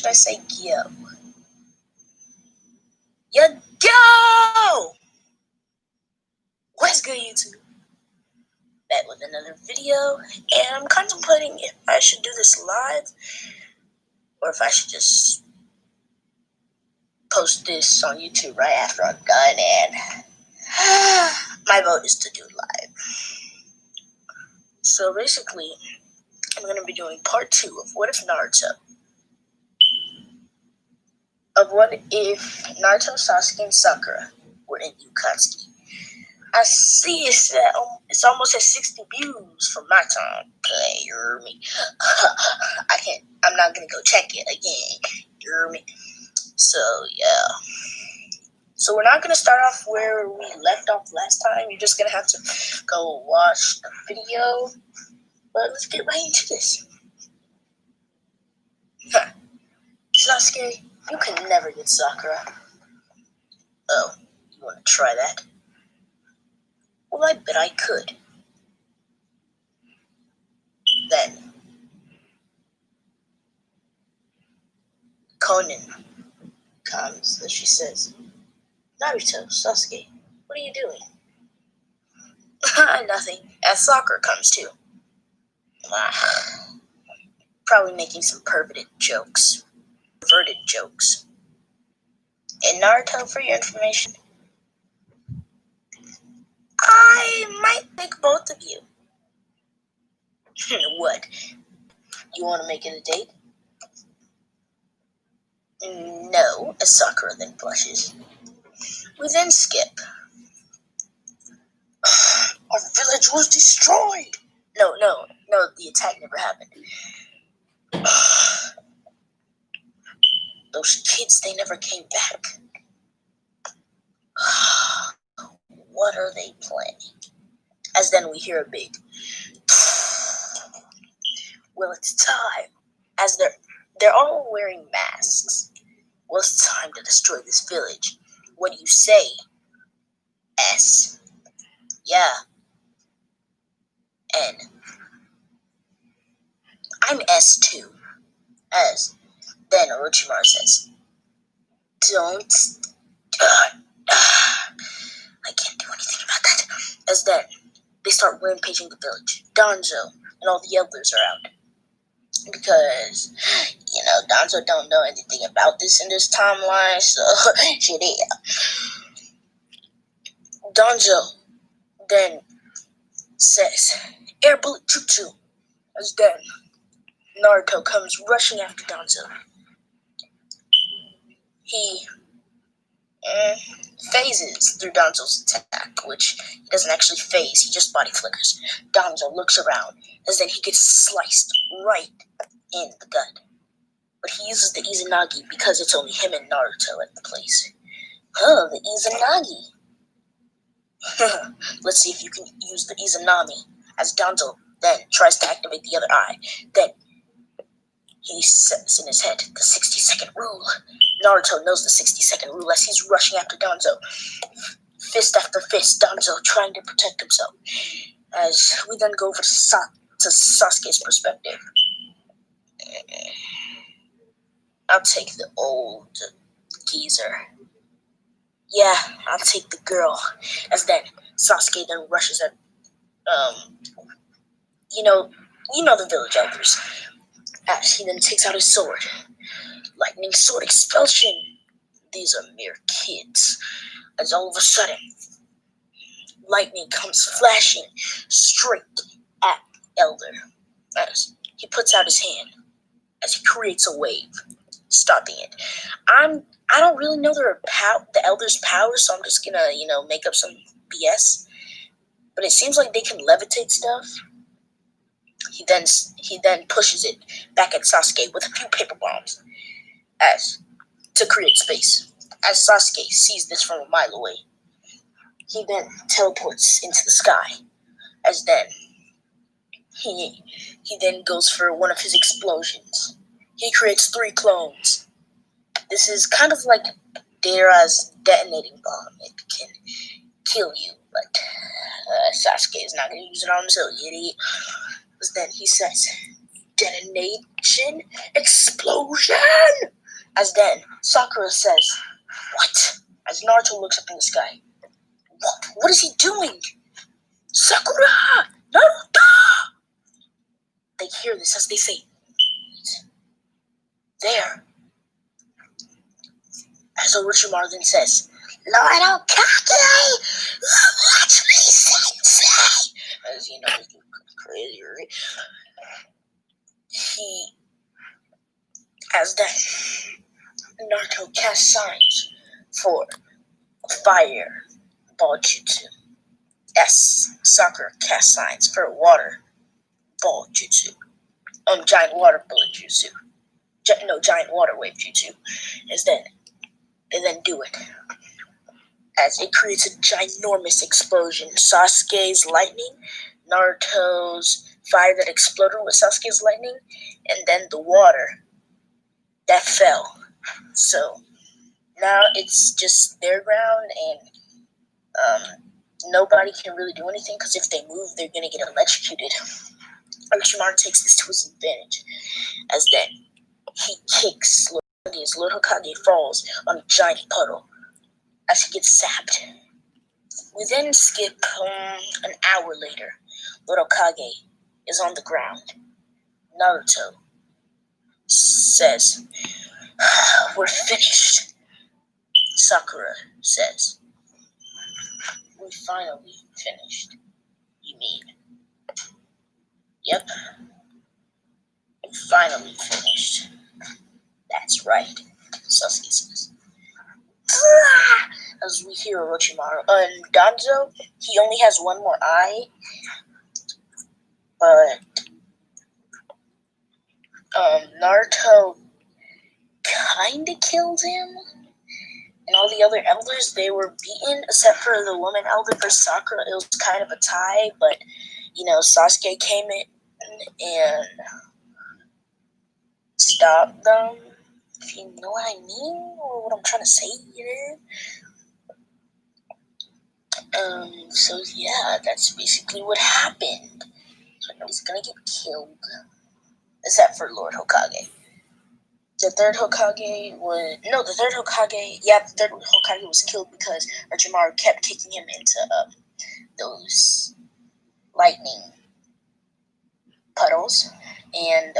should I say yo? Yo, go! What's good, YouTube? Back with another video, and I'm contemplating if I should do this live, or if I should just post this on YouTube right after I'm done, and my vote is to do it live. So basically, I'm going to be doing part 2 of What If Naruto. What if Naruto, Sasuke, and Sakura were in akatsuki. I see it's almost at 60 views from my time. You hear me? I'm not going to go check it again. You hear me? So, yeah. So we're not going to start off where we left off last time. You're just going to have to go watch the video. But let's get right into this. Sasuke, you can never get Sakura. Oh, you want to try that? Well, I bet I could. Then, Konin comes and she says, Naruto, Sasuke, what are you doing? Nothing. As Sakura comes too. Probably making some perverted jokes. And Naruto, for your information, I might pick both of you. What? You want to make it a date? No, as Sakura then blushes. We then skip. Our village was destroyed! No, the attack never happened. Those kids, they never came back. What are they planning? As then we hear a big, well, it's time. As they're all wearing masks. Well, it's time to destroy this village. What do you say, S? Yeah. N. I'm S too. As then Orochimaru says, don't. I can't do anything about that. As then they start rampaging the village. Danzo and all the elders are out. Because, Danzo don't know anything about this in this timeline, so shit, yeah. Danzo then says, air bullet choo-choo. As then Naruto comes rushing after Danzo. He phases through Danzo's attack, which he doesn't actually phase, he just body flickers. Danzo looks around, as then he gets sliced right in the gut. But he uses the Izanagi because it's only him and Naruto at the place. The Izanagi. Let's see if you can use the Izanami, as Danzo then tries to activate the other eye. Then he says in his head, the 60-second rule. Naruto knows the 60-second rule as he's rushing after Danzo. Fist after fist, Danzo trying to protect himself. As we then go over to Sasuke's perspective. I'll take the old geezer. Yeah, I'll take the girl. As then Sasuke then rushes at, the village elders. As he then takes out his sword. Lightning sword expulsion. These are mere kids. As all of a sudden, lightning comes flashing straight at Elder. As he puts out his hand, as he creates a wave, stopping it. I don't really know the Elder's powers, so I'm just gonna, make up some BS. But it seems like they can levitate stuff. He then pushes it back at Sasuke with a few paper bombs, as to create space. As Sasuke sees this from a mile away, he then teleports into the sky. As then he then goes for one of his explosions. He creates 3 clones. This is kind of like Deira's detonating bomb. It can kill you, but Sasuke is not going to use it on himself, you idiot. Then he says, detonation, explosion! As then, Sakura says, "What?" As Naruto looks up in the sky. What is he doing? Sakura! Naruto! They hear this as they say, "There." As Orochimaru then says, "Lord Okage! Watch me, sensei!" As you know, he's crazy, right? As then, Naruto casts signs for fire ball jutsu. Sakura casts signs for water ball jutsu. Giant water bullet jutsu. Giant water wave jutsu. They then do it. As it creates a ginormous explosion. Sasuke's lightning, Naruto's fire that exploded with Sasuke's lightning, and then the water that fell. So now it's just their ground, and nobody can really do anything because if they move, they're gonna get electrocuted. Orochimaru takes this to his advantage, as then he kicks Lord Hokage's. Lord Hokage falls on a giant puddle as he gets zapped. We then skip an hour later. Lord Hokage is on the ground. Naruto says, "We're finished." Sakura says, "We finally finished." You mean? Yep. We finally finished. That's right, Sasuke says. As we hear Orochimaru. And Danzo, he only has one more eye, but Naruto kinda killed him. And all the other elders, they were beaten, except for the woman elder for Sakura. It was kind of a tie, but, Sasuke came in and stopped them, if you know what I mean, or what I'm trying to say here. So yeah, that's basically what happened. So nobody's gonna get killed, except for Lord Hokage. The third Hokage was killed because Orochimaru kept kicking him into those lightning puddles, and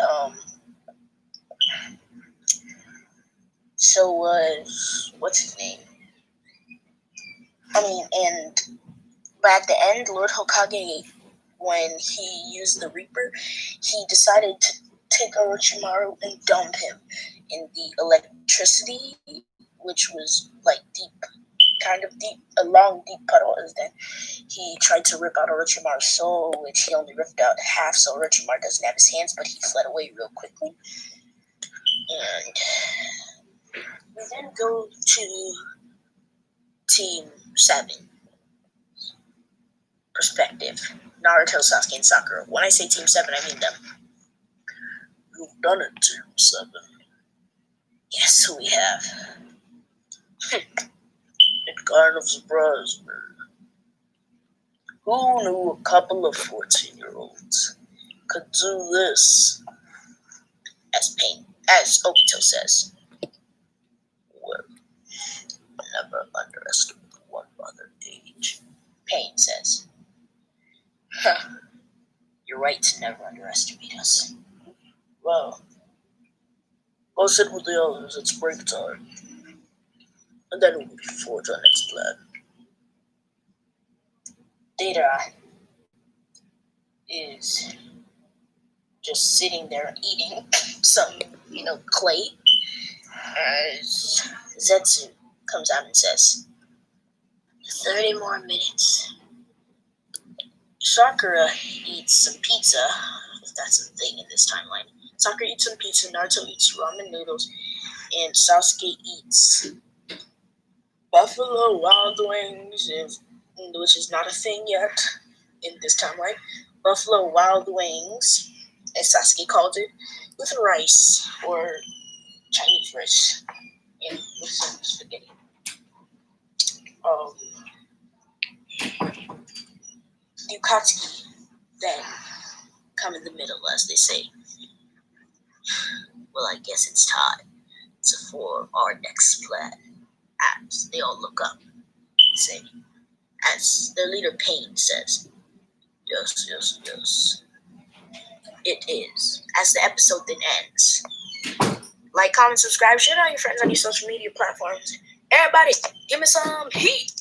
so was what's his name? But at the end, Lord Hokage, when he used the Reaper, he decided to take Orochimaru and dump him in the electricity, which was like a long, deep puddle. And then he tried to rip out Orochimaru's soul, which he only ripped out half, so Orochimaru doesn't have his hands, but he fled away real quickly. And we then go to Team 7 perspective. Naruto, Sasuke, and Sakura. When I say Team 7, I mean them. You've done it, Team 7. Yes, we have. It kind of surprised me. Who knew a couple of 14-year-olds could do this? As Obito says. Well, never underestimate one mother age. Pain says. You're right to never underestimate us. Well, go sit with the others, it's break time. And then we'll forge our next plan. Data is just sitting there eating some, clay. As Zetsu comes out and says, 30 more minutes. Sakura eats some pizza, if that's a thing in this timeline. Sakura eats some pizza, Naruto eats ramen noodles, and Sasuke eats Buffalo Wild Wings, which is not a thing yet in this timeline. Buffalo Wild Wings, as Sasuke called it, with rice or Chinese rice and with some spaghetti. The akatsuki then come in the middle, as they say. Well, I guess it's time for our next plan. As they all look up, say, as their leader Payne says, yes, yes, yes. It is. As the episode then ends. Like, comment, subscribe, share it on your friends on your social media platforms. Everybody, give me some heat.